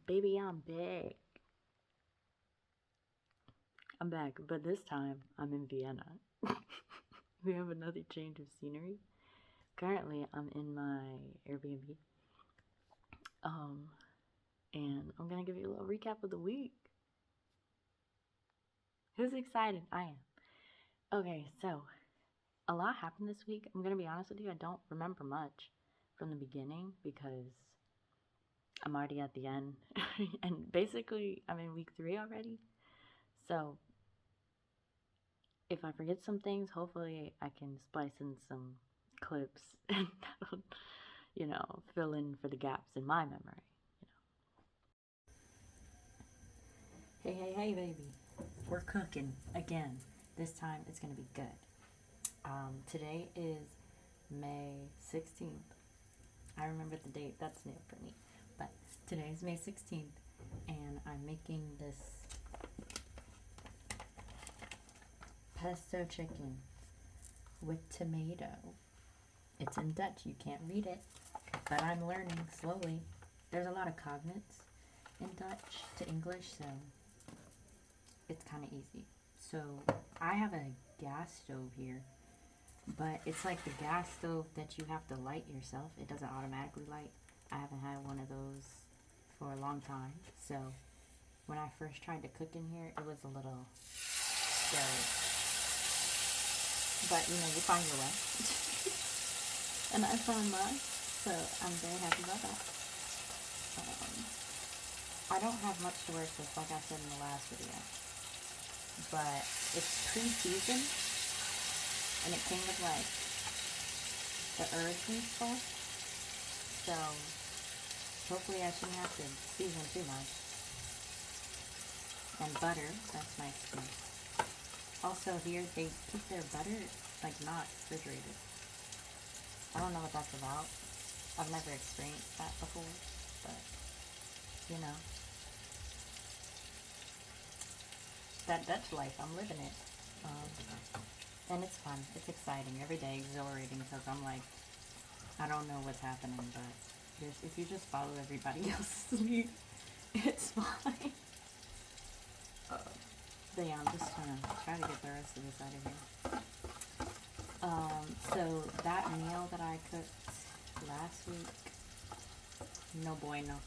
Baby, I'm back. I'm back, but this time I'm in Vienna. We have another change of scenery. Currently, I'm in my Airbnb. Um, and I'm gonna give you a little recap of the week. Who's excited? I am. Okay, so a lot happened this week. I'm gonna be honest with you, I don't remember much from the beginning because I'm already at the end. And basically, I'm in week 3 already. So if I forget some things, hopefully I can splice in some clips and that'll, fill in for the gaps in my memory. Hey, hey, hey, baby. We're cooking again. This time it's going to be good. Today is May 16th. I remember the date. That's new for me. But today is May 16th, and I'm making this pesto chicken with tomato. It's in Dutch. You can't read it, but I'm learning slowly. There's a lot of cognates in Dutch to English, so it's kind of easy. So I have a gas stove here, but it's like the gas stove that you have to light yourself. It doesn't automatically light. I haven't had one of those for a long time. So when I first tried to cook in here, it was a little scary. But you find your way. And I found mine, so I'm very happy about that. I don't have much to work with, like I said in the last video. But it's pre-seasoned, and it came with like the herbs and stuff. So hopefully I shouldn't have to season too much. And butter, that's nice too. Also here they keep their butter like not refrigerated. I don't know what that's about. I've never experienced that before, but that Dutch life, I'm living it. And it's fun. It's exciting. Every day exhilarating because I'm like, I don't know what's happening, but if you just follow everybody else's lead, it's fine. But yeah, I'm just gonna try to get the rest of this out of here. So that meal that I cooked last week, no bueno.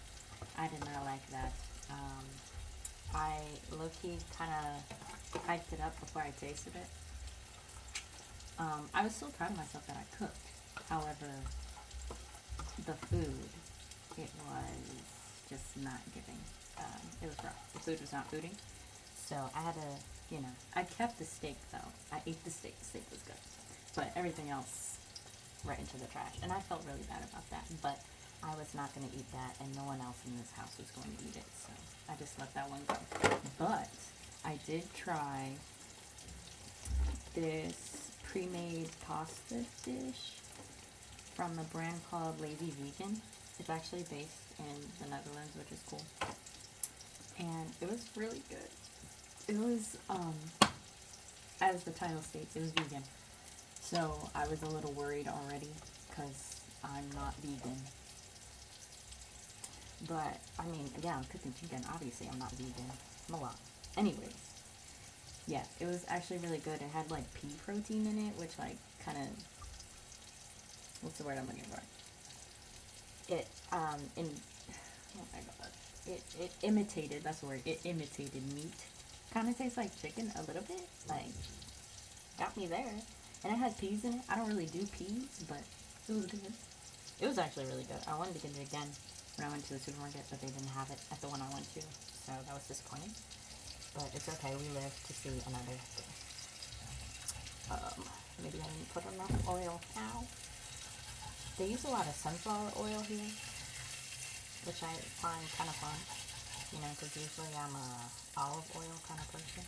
I did not like that. I low-key kind of hyped it up before I tasted it. I was still proud of myself that I cooked. However, the food, it was just not giving. It was rough. The food was not fooding. So I had to, I kept the steak though. I ate the steak. The steak was good. But everything else, right into the trash. And I felt really bad about that. But I was not going to eat that, and no one else in this house was going to eat it. So I just let that one go. But I did try this pre-made pasta dish from a brand called Lazy Vegan. It's actually based in the Netherlands, which is cool. And it was really good. It was, as the title states, it was vegan. So I was a little worried already because I'm not vegan. But, I mean, yeah, I'm cooking chicken. Obviously, I'm not vegan. I'm a lot. Anyways, yeah, it was actually really good. It had, like, pea protein in it, which, like, kind of, what's the word I'm looking for? It, oh my god. It imitated, that's the word, it imitated meat. Kind of tastes like chicken a little bit. Like, got me there. And it had peas in it. I don't really do peas, but it was good. It was actually really good. I wanted to get it again when I went to the supermarket, but they didn't have it at the one I went to, so that was disappointing. But it's okay, we live to see another day. Maybe I didn't put enough oil. Ow. They use a lot of sunflower oil here, which I find kind of fun, because usually I'm a olive oil kind of person.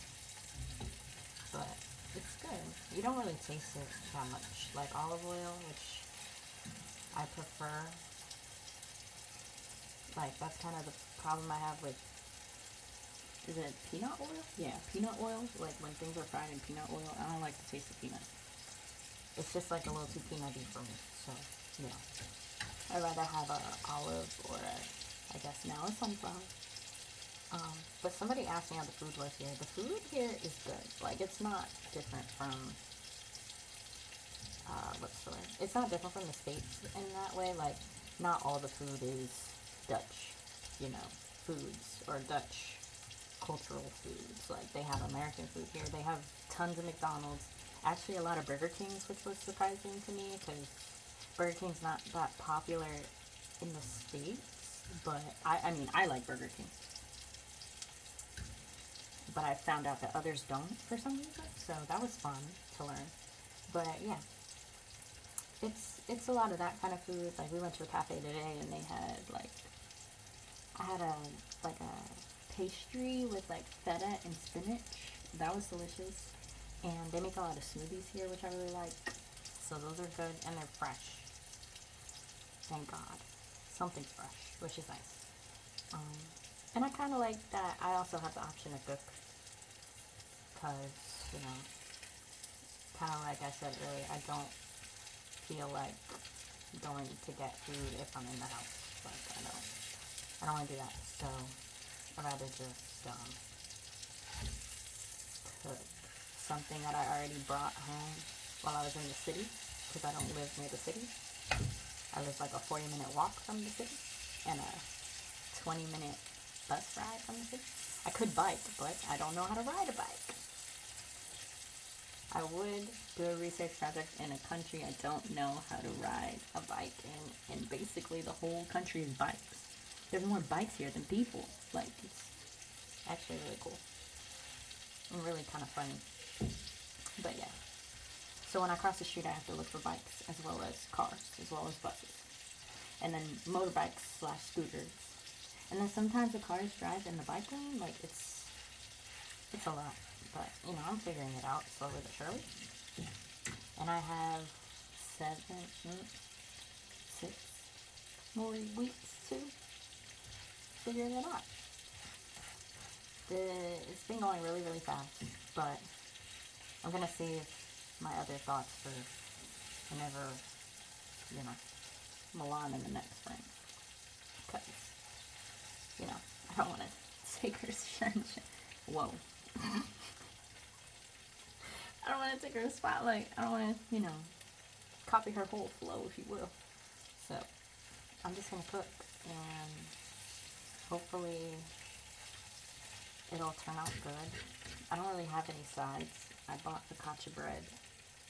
But it's good. You don't really taste it that much. Like olive oil, which I prefer. Like, that's kind of the problem I have with, is it peanut oil? Yeah, peanut oil. Like, when things are fried in peanut oil, I don't like the taste of peanut. It's just, like, a little too peanutty for me. So, I'd rather have a olive or a I guess now is sunflower. But somebody asked me how the food was here. The food here is good. Like, it's not different from, what's the word? It's not different from the States in that way. Like, not all the food is Dutch, you know, foods, or Dutch cultural foods. Like, they have American food here. They have tons of McDonald's. Actually, a lot of Burger Kings, which was surprising to me, because Burger King's not that popular in the States. But, I mean, I like Burger King. But I found out that others don't for some reason, so that was fun to learn. But yeah, it's a lot of that kind of food. Like, we went to a cafe today and they had like, I had a pastry with like feta and spinach. That was delicious. And they make a lot of smoothies here, which I really like. So those are good and they're fresh. Thank God, something's fresh, which is nice. And I kind of like that I also have the option to cook. Because, you know, kind of like I said earlier, I don't feel like going to get food if I'm in the house. Like, I don't want to do that. So, I'd rather just cook something that I already brought home while I was in the city. Because I don't live near the city. I live like a 40-minute walk from the city. And a 20-minute bus ride from the city. I could bike, but I don't know how to ride a bike. I would do a research project in a country I don't know how to ride a bike in, and basically the whole country is bikes. There's more bikes here than people. Like, it's actually really cool. And really kind of funny. But yeah. So when I cross the street, I have to look for bikes, as well as cars, as well as buses. And then motorbikes / scooters. And then sometimes the cars drive in the bike lane. Like, it's a lot. But, you know, I'm figuring it out slowly but surely. And I have 6 more weeks to figure it out. It's been going really, really fast. But I'm going to save my other thoughts for whenever, you know, Milan in the next spring. Because, you know, I don't want to take her Whoa. I don't want to take her spotlight. I don't want to, you know, copy her whole flow, if you will. So, I'm just going to cook, and hopefully it'll turn out good. I don't really have any sides. I bought focaccia bread,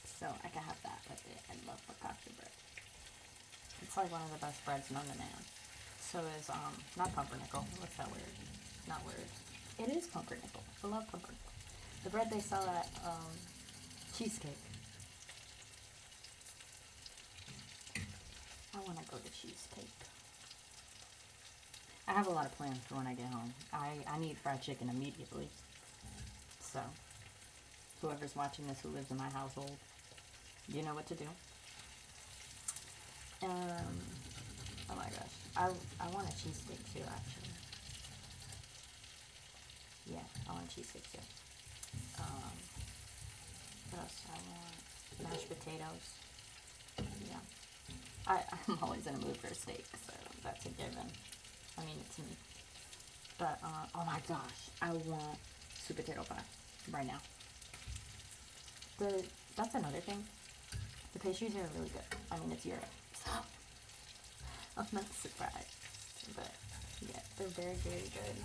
so I can have that with it. I love focaccia bread. It's like one of the best breads known to man. So is, not pumpernickel. What's that word? Not word. It is pumpernickel. I love pumpernickel. The bread they sell at, cheesecake. I want to go to cheesecake. I have a lot of plans for when I get home. I need fried chicken immediately. So, whoever's watching this who lives in my household, you know what to do. Oh my gosh. I want a cheesesteak too, actually. Yeah, I want a cheesesteak too. What else? I want mashed potatoes. Yeah. I'm always in a mood for a steak, so that's a given. I mean, it's me. But, oh my gosh, I want sweet potato pie right now. That's another thing. The pastries here are really good. I mean, it's Europe, so I'm not surprised. But, yeah, they're very, very good.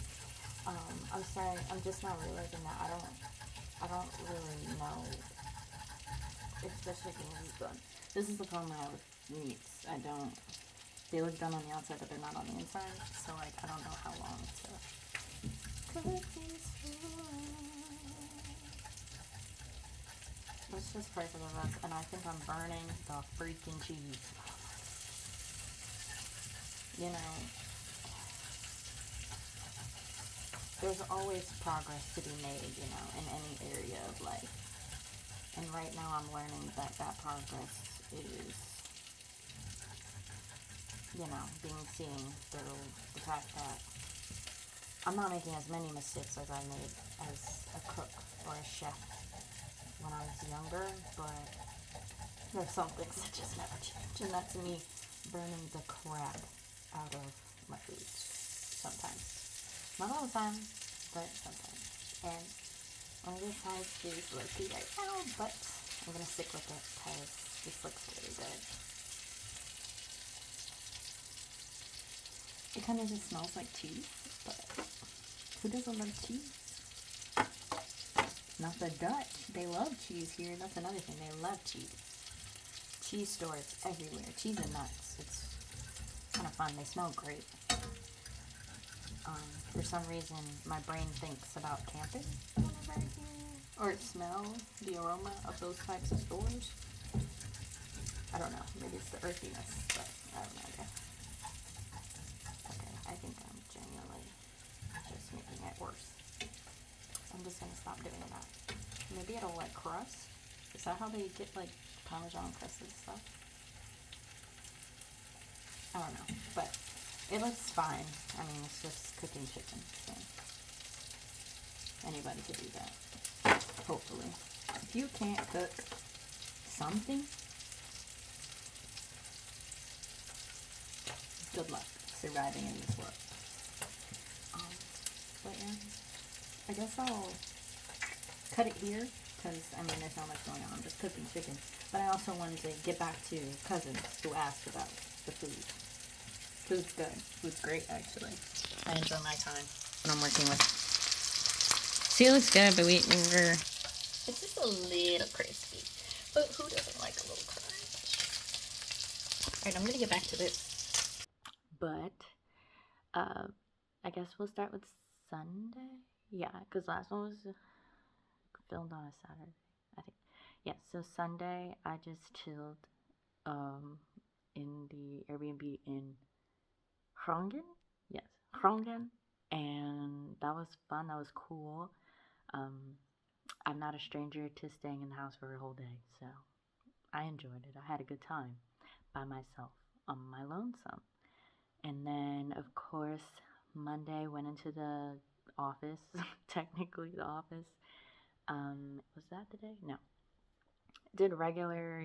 I'm sorry, I'm just not realizing that I don't really know if the chicken is done. This is the problem I have with meats. They look done on the outside, but they're not on the inside. So, like, I don't know how long to cook these for. Let's just pray for the best. And I think I'm burning the freaking cheese. You know, there's always progress to be made, you know, in any area of life. And right now I'm learning that progress is, you know, being seen through the fact that I'm not making as many mistakes as I made as a cook or a chef when I was younger, but there's some things that just never change, and that's me burning the crap out of my food. sometimes. Not all the time, but sometimes. And one of the size is low-key right now, but I'm gonna stick with it because this looks really good. It kind of just smells like cheese, but who doesn't love cheese? Not the Dutch. They love cheese here. That's another thing. They love cheese. Cheese stores everywhere. Cheese and nuts. It's kind of fun. They smell great. For some reason, my brain thinks about camping whenever I hear or smell the aroma of those types of stores. I don't know. Maybe it's the earthiness, but I don't know. Okay, I think I'm genuinely just making it worse. I'm just gonna stop doing that. Maybe it'll like crust. Is that how they get like Parmesan crust and stuff? I don't know, but it looks fine. I mean, it's just cooking chicken, so anybody could do that, hopefully. If you can't cook something, good luck surviving in this world. But yeah, I guess I'll cut it here because, I mean, there's not much going on. I'm just cooking chicken. But I also wanted to get back to cousins who asked about the food. Food's good. Food's great, actually. I enjoy my time when I'm working with. See, it looks good, but we're... It's just a little crispy. But who doesn't like a little crunch? Alright, I'm going to get back to this. But, I guess we'll start with Sunday? Yeah, because last one was filmed on a Saturday, I think. Yeah, so Sunday, I just chilled in the Airbnb in Groningen? Yes, Groningen. And that was fun. That was cool. I'm not a stranger to staying in the house for a whole day, so I enjoyed it. I had a good time by myself on my lonesome. And then, of course, Monday went into the office, technically the office. Was that the day? No. Did regular,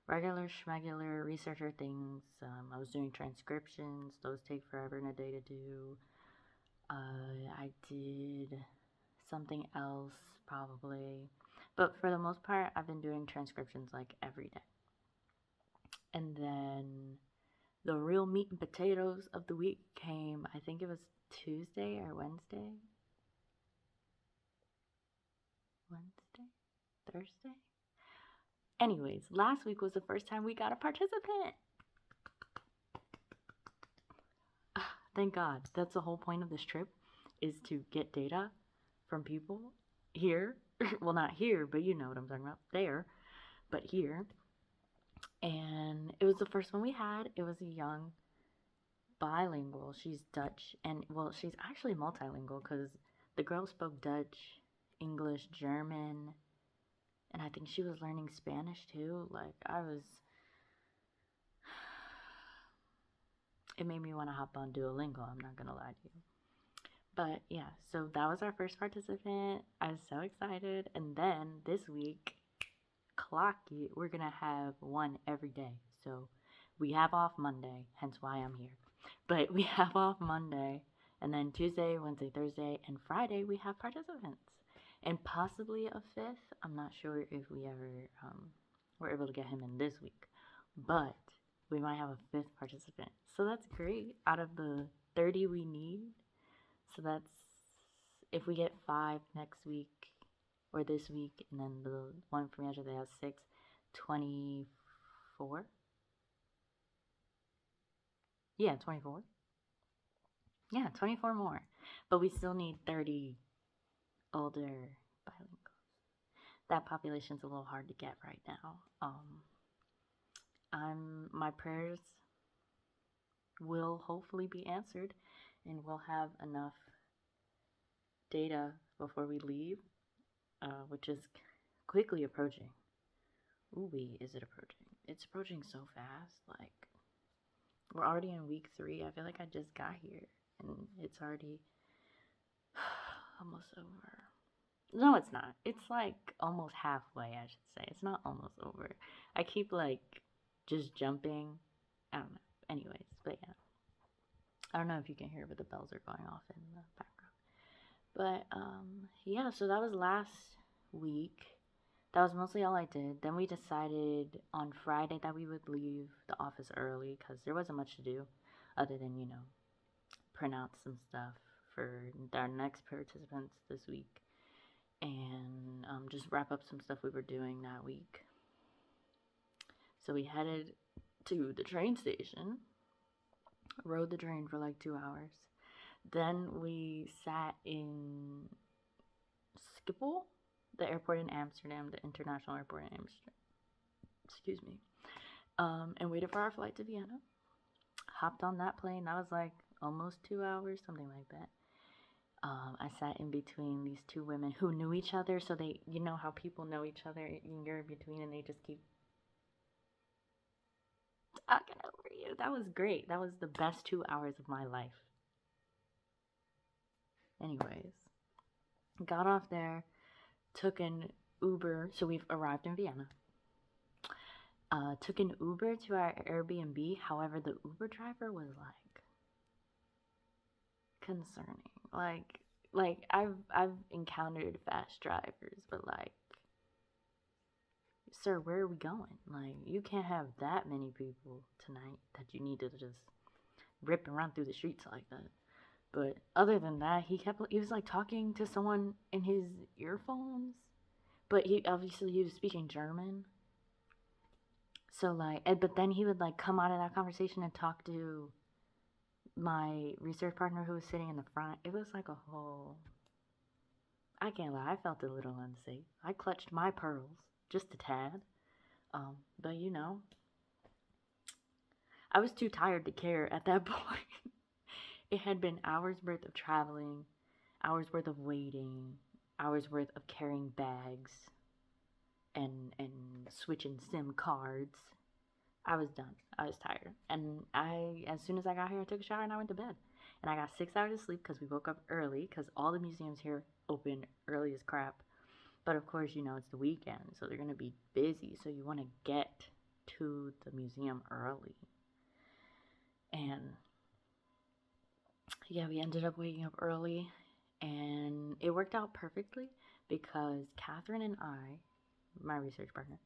regular schmegular researcher things. I was doing transcriptions. Those take forever and a day to do. I did something else, probably. But for the most part, I've been doing transcriptions like every day. And then the real meat and potatoes of the week came, I think it was Tuesday or Wednesday. Thursday? Anyways, last week was the first time we got a participant. Thank God. That's the whole point of this trip, is to get data from people here. Well, not here, but you know what I'm talking about. There, but here. And it was the first one we had. It was a young bilingual. She's Dutch, and well, she's actually multilingual because the girl spoke Dutch, English, German, and I think she was learning Spanish too. Like, it made me want to hop on Duolingo, I'm not gonna lie to you. But yeah, so that was our first participant. I was so excited. And then this week, clock it, we're gonna have one every day. So we have off Monday, hence why I'm here. But we have off Monday, and then Tuesday, Wednesday, Thursday, and Friday we have participants. And possibly a fifth. I'm not sure if we ever were able to get him in this week. But we might have a fifth participant. So that's great. Out of the 30 we need. So that's, if we get 5 next week or this week, and then the one from yesterday has 6, 24? Yeah, 24. Yeah, 24 more. But we still need 30 older bilinguals. That population's a little hard to get right now. My prayers will hopefully be answered, and we'll have enough data before we leave, which is quickly approaching. Ooh-wee, is it approaching? It's approaching so fast. Like, we're already in week 3. I feel like I just got here, and it's already almost over. No, it's not. It's like almost halfway, I should say. It's not almost over. I keep like just jumping. I don't know. Anyways, but yeah. I don't know if you can hear, but the bells are going off in the background. But yeah, so that was last week. That was mostly all I did. Then we decided on Friday that we would leave the office early because there wasn't much to do other than, print out some stuff for our next participants this week and just wrap up some stuff we were doing that week. So we headed to the train station, rode the train for like 2 hours. Then we sat in Schiphol, the airport in Amsterdam, the international airport in Amsterdam. Excuse me. And waited for our flight to Vienna. Hopped on that plane. That was like almost 2 hours, something like that. I sat in between these two women who knew each other. So they, you know how people know each other, you're in between and they just keep talking over you. That was great. That was the best 2 hours of my life. Anyways, got off there, took an Uber. So we've arrived in Vienna. Took an Uber to our Airbnb. However, the Uber driver was like concerning. Like I've encountered fast drivers, but like, sir, where are we going? Like, you can't have that many people tonight that you need to just rip and run through the streets like that. But other than that, he was like talking to someone in his earphones, but he was speaking German. So like, but then he would like come out of that conversation and talk to my research partner who was sitting in the front. It was like a whole, I can't lie, I felt a little unsafe. I clutched my pearls just a tad. But I was too tired to care at that point. It had been hours worth of traveling, hours worth of waiting, hours worth of carrying bags and switching SIM cards. I was done. I was tired. And as soon as I got here, I took a shower and I went to bed. And I got 6 hours of sleep because we woke up early because all the museums here open early as crap. But of course, it's the weekend, so they're going to be busy. So you want to get to the museum early. And yeah, we ended up waking up early. And it worked out perfectly because Catherine and I, my research partner,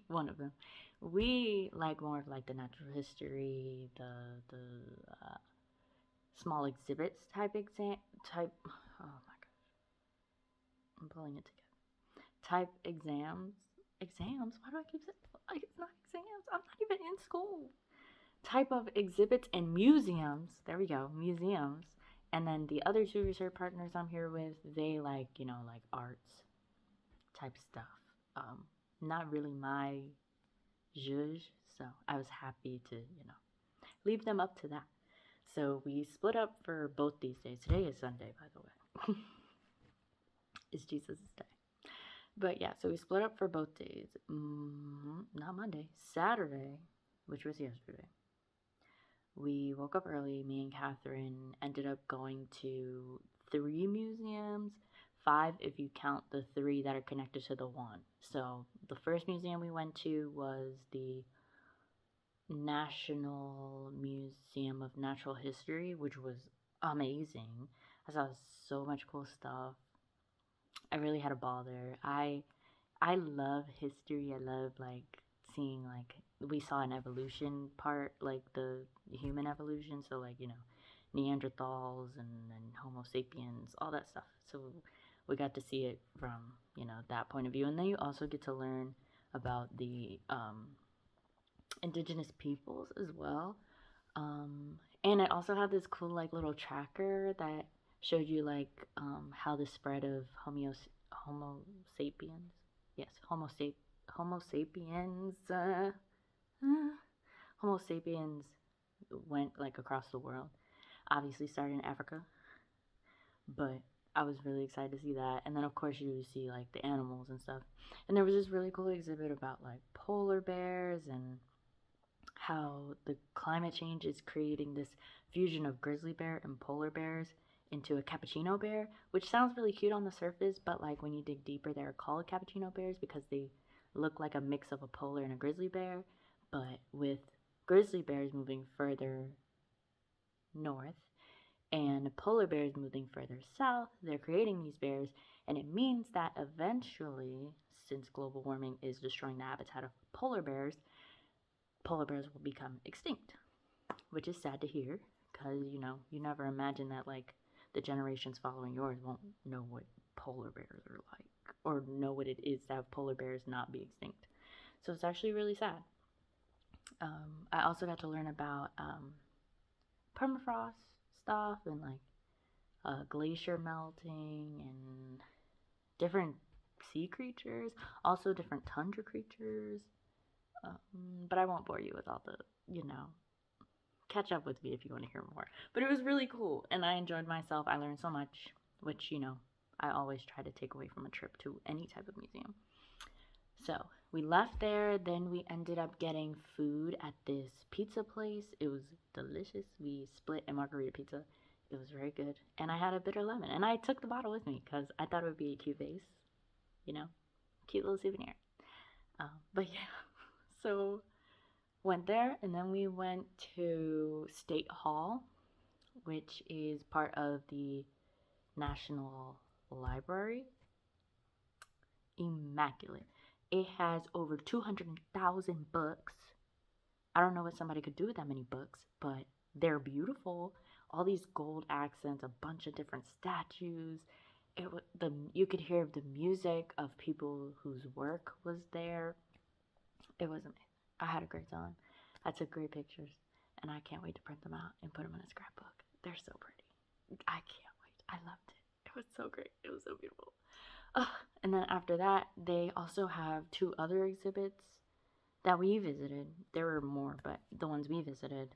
one of them, we like more of like the natural history, the small exhibits type. Oh my gosh, I'm pulling it together. Type exams. Why do I keep saying like it's not exams? I'm not even in school. Type of exhibits and museums. There we go, museums. And then the other two research partners I'm here with, they like like arts type stuff. Not really my zhuzh, so I was happy to, leave them up to that. So we split up for both these days. Today is Sunday, by the way. It's Jesus' day. But yeah, so we split up for both days. Not Monday, Saturday, which was yesterday. We woke up early. Me and Catherine ended up going to 3 museums. 5 if you count the 3 that are connected to the one. So the first museum we went to was the National Museum of Natural History, which was amazing. I saw so much cool stuff. I really had a ball there. I love history. I love like seeing like we saw an evolution part, like the human evolution. So like Neanderthals and Homo sapiens, all that stuff. So we got to see it from that point of view, and then you also get to learn about the indigenous peoples as well. And it also had this cool like little tracker that showed you like how the spread of Homo sapiens, yes, Homo sapiens, Homo sapiens went like across the world. Obviously started in Africa, but I was really excited to see that. And then of course you see like the animals and stuff. And there was this really cool exhibit about like polar bears and how the climate change is creating this fusion of grizzly bear and polar bears into a cappuccino bear, which sounds really cute on the surface, but like when you dig deeper, they're called cappuccino bears because they look like a mix of a polar and a grizzly bear. But with grizzly bears moving further north, and polar bears moving further south. They're creating these bears, and it means that eventually, since global warming is destroying the habitat of polar bears will become extinct, which is sad to hear because, you never imagine that, like, the generations following yours won't know what polar bears are like or know what it is to have polar bears not be extinct. So it's actually really sad. I also got to learn about permafrost stuff and, like, glacier melting and different sea creatures, also different tundra creatures. But I won't bore you with all the, catch up with me if you want to hear more. But it was really cool, and I enjoyed myself. I learned so much, which, I always try to take away from a trip to any type of museum. So we left there, then we ended up getting food at this pizza place. It was delicious. We split a margarita pizza. It was very good. And I had a bitter lemon. And I took the bottle with me because I thought it would be a cute vase. Cute little souvenir. But yeah, so went there, and then we went to State Hall, which is part of the National Library. Immaculate. It has over 200,000 books. I don't know what somebody could do with that many books, but they're beautiful. All these gold accents, a bunch of different statues. You could hear the music of people whose work was there. It was amazing. I had a great time. I took great pictures, and I can't wait to print them out and put them in a scrapbook. They're so pretty. I can't wait. I loved it. It was so great. It was so beautiful. And then after that, they also have 2 other exhibits that we visited. There were more, but the ones we visited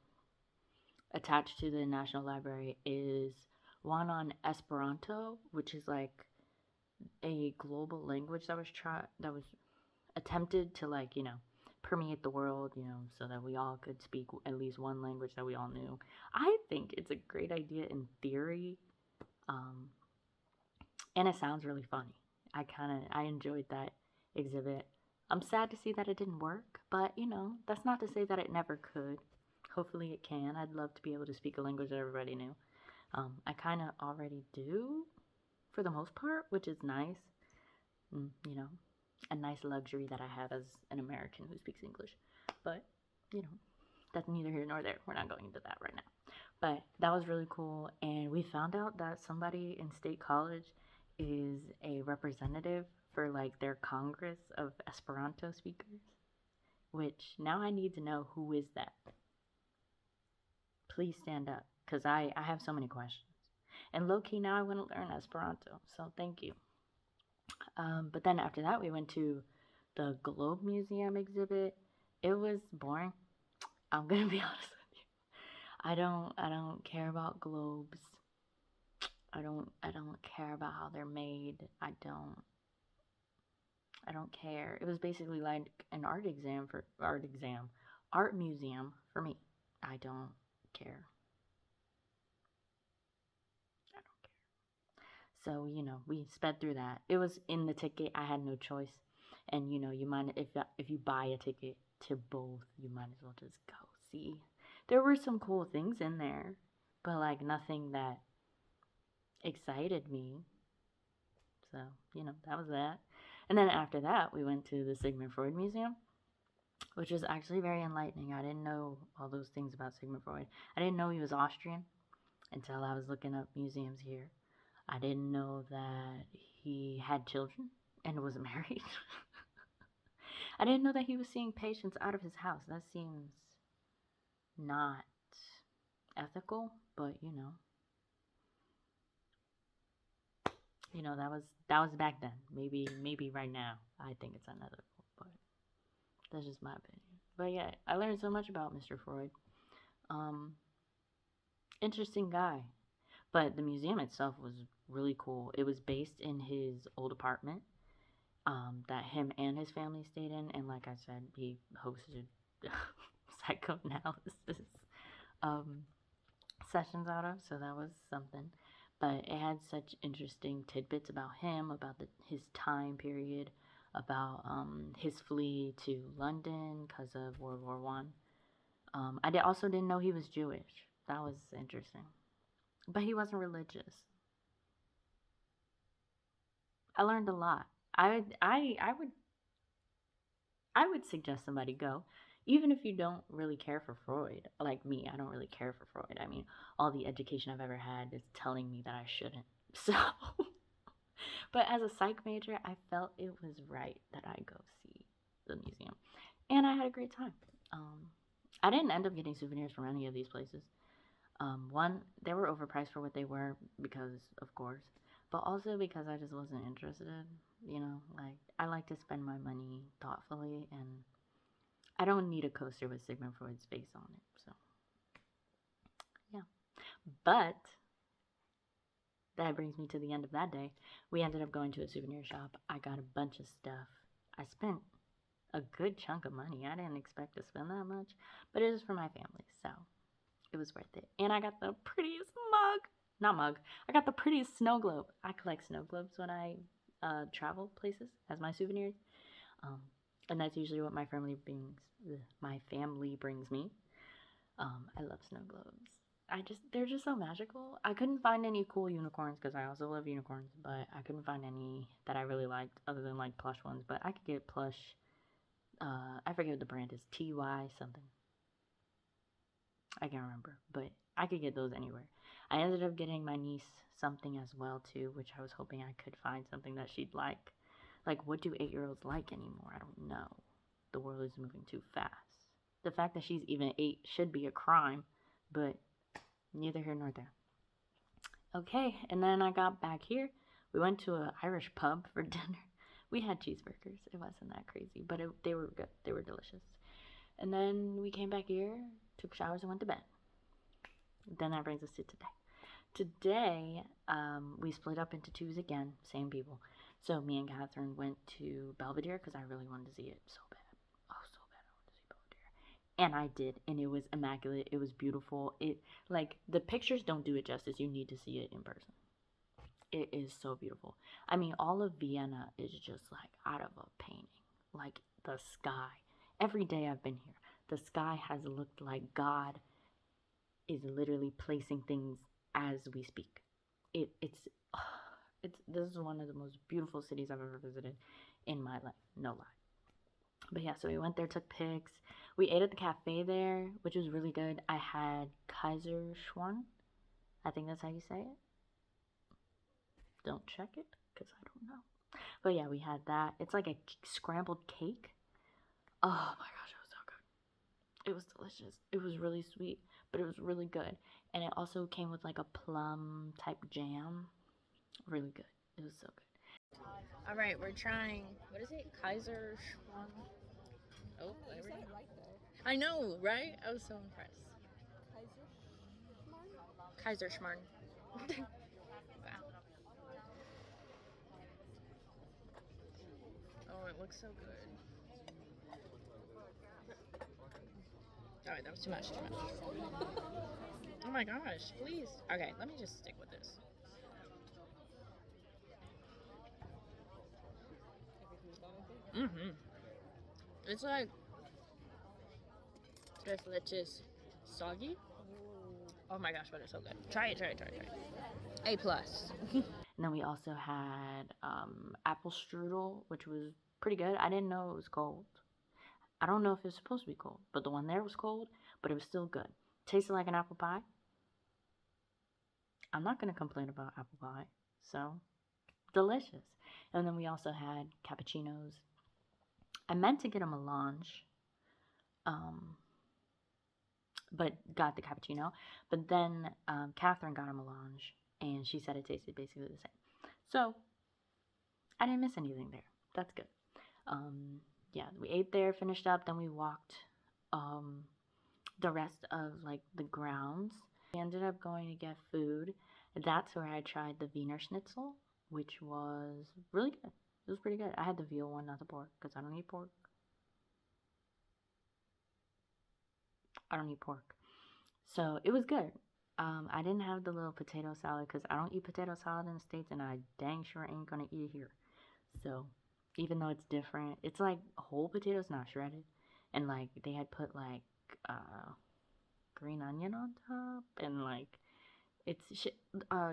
attached to the National Library is one on Esperanto, which is like a global language that was attempted to, like, permeate the world, so that we all could speak at least one language that we all knew. I think it's a great idea in theory, and it sounds really funny. I enjoyed that exhibit. I'm sad to see that it didn't work, but, that's not to say that it never could. Hopefully it can. I'd love to be able to speak a language that everybody knew. I kind of already do, for the most part, which is nice. A nice luxury that I have as an American who speaks English. But, that's neither here nor there. We're not going into that right now. But that was really cool. And we found out that somebody in State College is a representative for, like, their Congress of Esperanto speakers. Which, now I need to know, who is that? Please stand up, because I have so many questions. And low-key, now I want to learn Esperanto. So thank you. But then after that, we went to the Globe Museum exhibit. It was boring. I'm gonna be honest with you. I don't care about globes. I don't care about how they're made. I don't care. It was basically like an art museum for me. I don't care. So, we sped through that. It was in the ticket. I had no choice. And, you might, if you buy a ticket to both, you might as well just go see. There were some cool things in there, but, like, nothing that excited me. So, that was that. And then after that, we went to the Sigmund Freud Museum, which was actually very enlightening. I didn't know all those things about Sigmund Freud. I didn't know he was Austrian until I was looking up museums here. I didn't know that he had children and was married. I didn't know that he was seeing patients out of his house. That seems not ethical, but that was back then. Maybe right now I think it's unethical, but that's just my opinion. But yeah, I learned so much about Mr. Freud. Interesting guy. But the museum itself was really cool. It was based in his old apartment that him and his family stayed in. And like I said, he hosted psychoanalysis sessions out of. So that was something. But it had such interesting tidbits about him, about his time period, about his flee to London because of World War I. I also didn't know he was Jewish. That was interesting. But he wasn't religious. I learned a lot. I would suggest somebody go, even if you don't really care for Freud. Like me, I don't really care for Freud. I mean, all the education I've ever had is telling me that I shouldn't. So, but as a psych major, I felt it was right that I go see the museum, and I had a great time. I didn't end up getting souvenirs from any of these places. One, they were overpriced for what they were because, of course, but also because I just wasn't interested. You know, like I like to spend my money thoughtfully, and I don't need a coaster with Sigmund Freud's face on it. So, yeah. But that brings me to the end of that day. We ended up going to a souvenir shop. I got a bunch of stuff. I spent a good chunk of money. I didn't expect to spend that much, but it was for my family, so it was worth it. And I got the prettiest mug. Not mug. I got the prettiest snow globe. I collect snow globes when I travel places as my souvenirs. And that's usually what my family brings. My family brings me. I love snow globes. They're just so magical. I couldn't find any cool unicorns because I also love unicorns, but I couldn't find any that I really liked other than like plush ones. But I could get plush. I forget what the brand is. TY something. I can't remember, but I could get those anywhere. I ended up getting my niece something as well too, which I was hoping I could find something that she'd like. Like, what do 8-year-olds like anymore? I don't know. The world is moving too fast. The fact that she's even 8 should be a crime, but neither here nor there. Okay, and then I got back here. We went to an Irish pub for dinner. We had cheeseburgers. It wasn't that crazy, but they were good. They were delicious. And then we came back here, took showers, and went to bed. Then that brings us to today. Today, we split up into twos again, same people. So me and Catherine went to Belvedere because I really wanted to see it so bad. Oh, so bad I wanted to see Belvedere. And I did, and it was immaculate. It was beautiful. Like, the pictures don't do it justice. You need to see it in person. It is so beautiful. I mean, all of Vienna is just like out of a painting. Like the sky. Every day I've been here, the sky has looked like God is literally placing things as we speak. It's this is one of the most beautiful cities I've ever visited in my life. No lie. But yeah, so we went there, took pics. We ate at the cafe there, which was really good. I had Kaiser Schwan. I think that's how you say it. Don't check it, because I don't know. But yeah, we had that. It's like a scrambled cake. Oh my gosh, it was so good. It was delicious. It was really sweet, but it was really good. And it also came with like a plum type jam. Really good. It was so good. All right, we're trying, what is it? Kaiser Schwan. Oh, there we go. Right there. I know, right? I was so impressed. Kaiser Schmarn. Wow. Oh, it looks so good. Alright, that was too much, Oh my gosh, please. Okay, let me just stick with this. It's like tres leches soggy. Oh my gosh, but it's so good. Try it. A plus. And then we also had apple strudel, which was pretty good. I didn't know it was cold. I don't know if it was supposed to be cold, but the one there was cold, but it was still good. Tasted like an apple pie. I'm not going to complain about apple pie. So, delicious. And then we also had cappuccinos. I meant to get a melange, but got the cappuccino. But then Catherine got a melange, and she said it tasted basically the same. So, I didn't miss anything there. That's good. Yeah, we ate there, finished up, then we walked the rest of like the grounds. We ended up going to get food. That's where I tried the Wiener Schnitzel, which was really good. It was pretty good. I had the veal one, not the pork, because I don't eat pork. So it was good. I didn't have the little potato salad because I don't eat potato salad in the States, and I dang sure ain't gonna eat it here. So even though it's different, it's like whole potatoes, not shredded, and like they had put like green onion on top, and like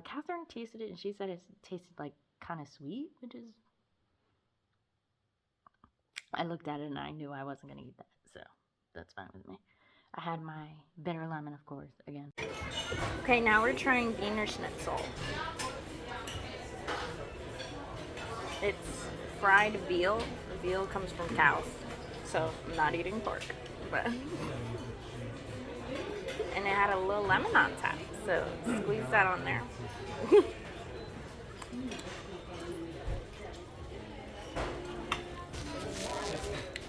Catherine tasted it and she said it tasted like kind of sweet, which is, I looked at it and I knew I wasn't gonna eat that, so that's fine with me. I had my bitter lemon, of course, again. Okay, now we're trying Wiener Schnitzel. It's fried veal. The veal comes from cows, so I'm not eating pork, but and it had a little lemon on top, so squeeze that on there.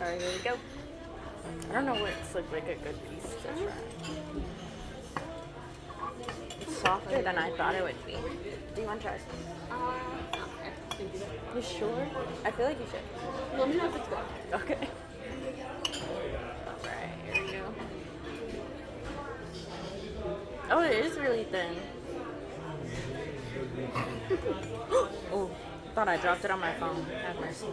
Alright, here we go. I don't know what's like a good piece to try. It's softer than I thought it would be. Do you want to try some? You sure? I feel like you should. Let me know if it's good. Okay. Alright, here we go. Oh, it is really thin. Oh, thought I dropped it on my phone. Have mercy.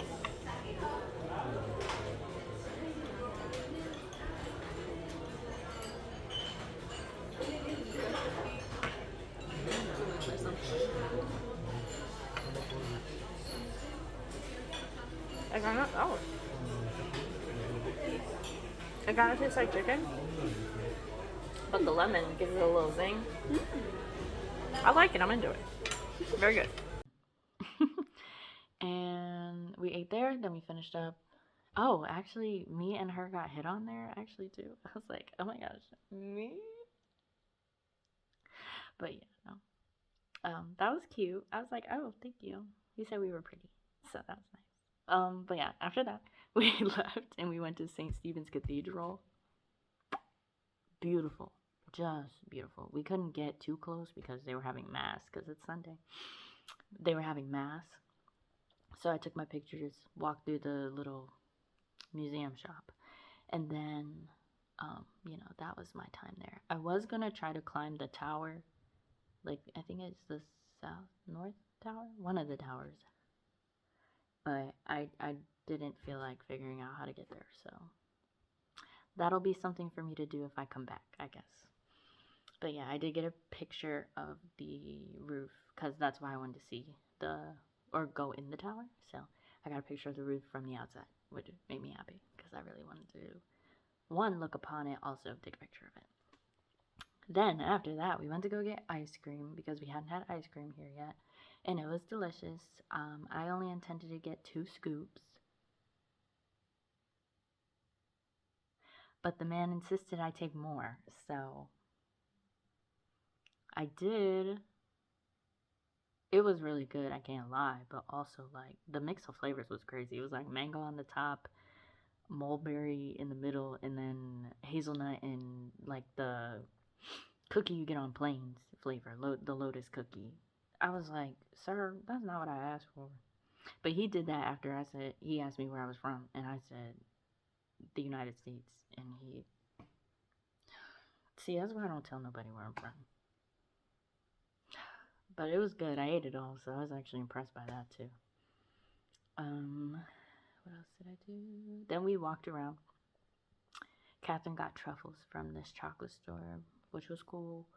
It kind of tastes like chicken, but the lemon gives it a little zing. I like it. I'm into it. Very good. And we ate there. Then we finished up. Oh, actually, me and her got hit on there, actually, too. I was like, oh my gosh, me? But yeah, no. That was cute. I was like, oh, thank you. He said we were pretty, so that was nice. But yeah, after that, we left and we went to St. Stephen's Cathedral. Beautiful. Just beautiful. We couldn't get too close because they were having mass, because it's Sunday. They were having mass. So I took my pictures, walked through the little museum shop, and then, you know, that was my time there. I was going to try to climb the tower. Like, I think it's the north tower? One of the towers. But I didn't feel like figuring out how to get there, so that'll be something for me to do if I come back, I guess. But yeah, I did get a picture of the roof, because that's why I wanted to see or go in the tower. So I got a picture of the roof from the outside, which made me happy, because I really wanted to, one, look upon it, also take a picture of it. Then, after that, we went to go get ice cream, because we hadn't had ice cream here yet, and it was delicious. I only intended to get 2 scoops, but the man insisted I take more, so I did. It was really good, I can't lie, but also, like, the mix of flavors was crazy. It was like mango on the top, mulberry in the middle, and then hazelnut and, like, the cookie you get on planes flavor, the lotus cookie. I was like, sir, that's not what I asked for. But he did that after he asked me where I was from, and I said, the United States, and see, that's why I don't tell nobody where I'm from. But it was good. I ate it all, so I was actually impressed by that, too. What else did I do? Then we walked around. Catherine got truffles from this chocolate store, which was cool.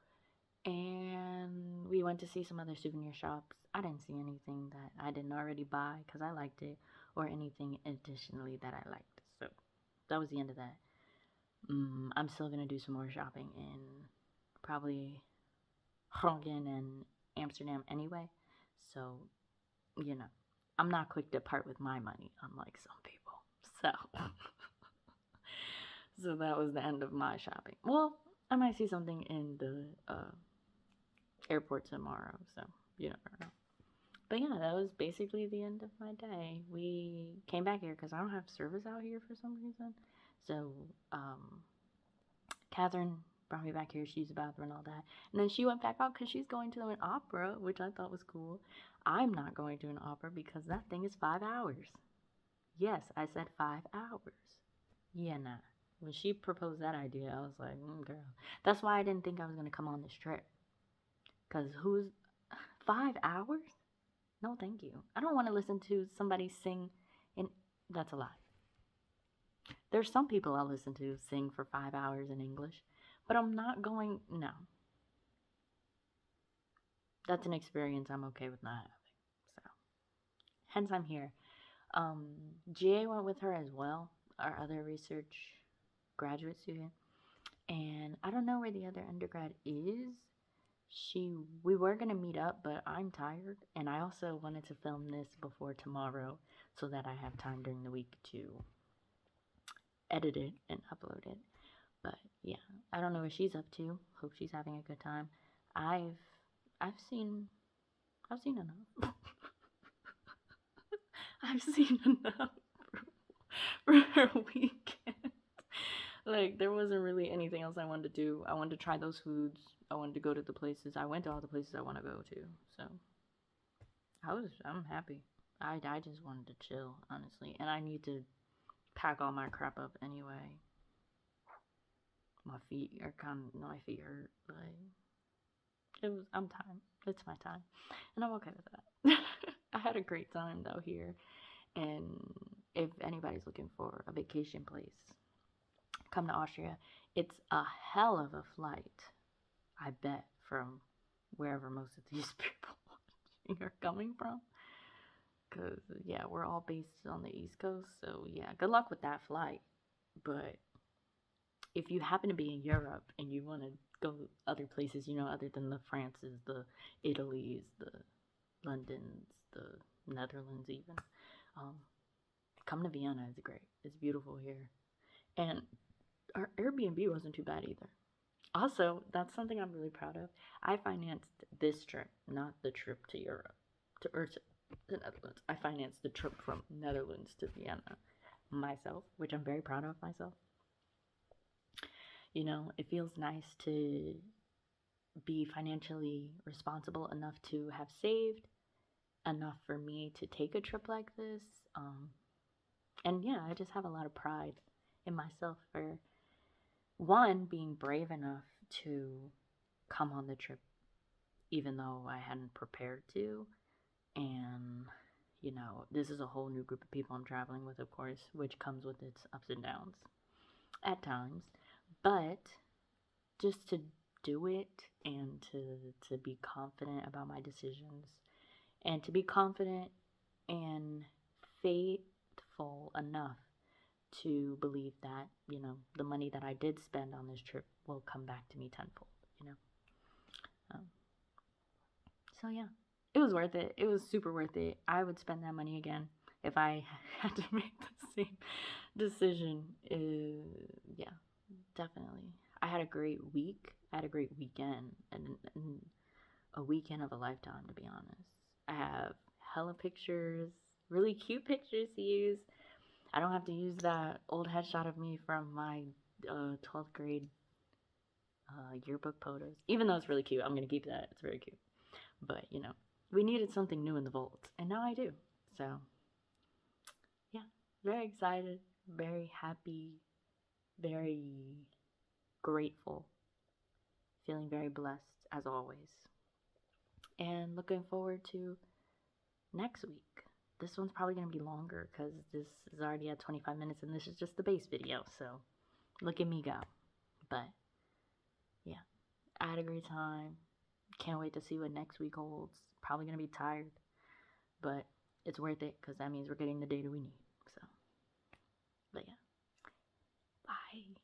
And we went to see some other souvenir shops. I didn't see anything that I didn't already buy because I liked it, or anything additionally that I liked. So that was the end of that. I'm still going to do some more shopping in probably Groningen and Amsterdam anyway. So, you know, I'm not quick to part with my money, unlike some people. So that was the end of my shopping. Well, I might see something in the airport tomorrow, so you never know. But yeah, that was basically the end of my day. We came back here because I don't have service out here for some reason. So, Catherine brought me back here. She used the bathroom and all that. And then she went back out because she's going to an opera, which I thought was cool. I'm not going to an opera because that thing is 5 hours. Yes, I said 5 hours. Yeah, nah. When she proposed that idea, I was like, girl. That's why I didn't think I was going to come on this trip. Because 5 hours? No, thank you. I don't want to listen to somebody sing that's a lie. There's some people I'll listen to sing for 5 hours in English, But I'm not going, no. That's an experience I'm okay with not having. So, hence I'm here. GA went with her as well, our other research graduate student. And I don't know where the other undergrad is. We were gonna meet up, but I'm tired, and I also wanted to film this before tomorrow so that I have time during the week to edit it and upload it. But yeah, I don't know what she's up to. Hope she's having a good time. I've I've seen enough. I've seen enough for her weekend. Like, there wasn't really anything else I wanted to do. I wanted to try those foods. I wanted to go to the places. I went to all the places I want to go to. So I'm happy. I just wanted to chill, honestly. And I need to pack all my crap up anyway. My feet hurt. Like, I'm tired. It's my time. And I'm okay with that. I had a great time though here. And if anybody's looking for a vacation place, come to Austria. It's a hell of a flight, I bet, from wherever most of these people watching are coming from. Because, yeah, we're all based on the East Coast. So, yeah, good luck with that flight. But if you happen to be in Europe and you want to go other places, other than the Frances, the Italies, the Londons, the Netherlands even, come to Vienna. It's great. It's beautiful here. And our Airbnb wasn't too bad either. Also, that's something I'm really proud of. I financed this trip, not the trip to Europe, to the Netherlands. I financed the trip from Netherlands to Vienna myself, which I'm very proud of myself. It feels nice to be financially responsible enough to have saved enough for me to take a trip like this. And yeah, I just have a lot of pride in myself for one, being brave enough to come on the trip even though I hadn't prepared to. And, this is a whole new group of people I'm traveling with, of course, which comes with its ups and downs at times. But just to do it and to be confident about my decisions and to be confident and faithful enough to believe that, the money that I did spend on this trip will come back to me tenfold, So yeah, it was worth it. It was super worth it. I would spend that money again if I had to make the same decision. Yeah, definitely. I had a great week. I had a great weekend and a weekend of a lifetime, to be honest. I have hella pictures, really cute pictures to use. I don't have to use that old headshot of me from my 12th grade yearbook photos. Even though it's really cute, I'm going to keep that. It's very cute. But, we needed something new in the vault. And now I do. So, yeah. Very excited. Very happy. Very grateful. Feeling very blessed, as always. And looking forward to next week. This one's probably going to be longer because this is already at 25 minutes and this is just the base video. So, look at me go. But, yeah. I had a great time. Can't wait to see what next week holds. Probably going to be tired. But it's worth it because that means we're getting the data we need. So, but yeah. Bye.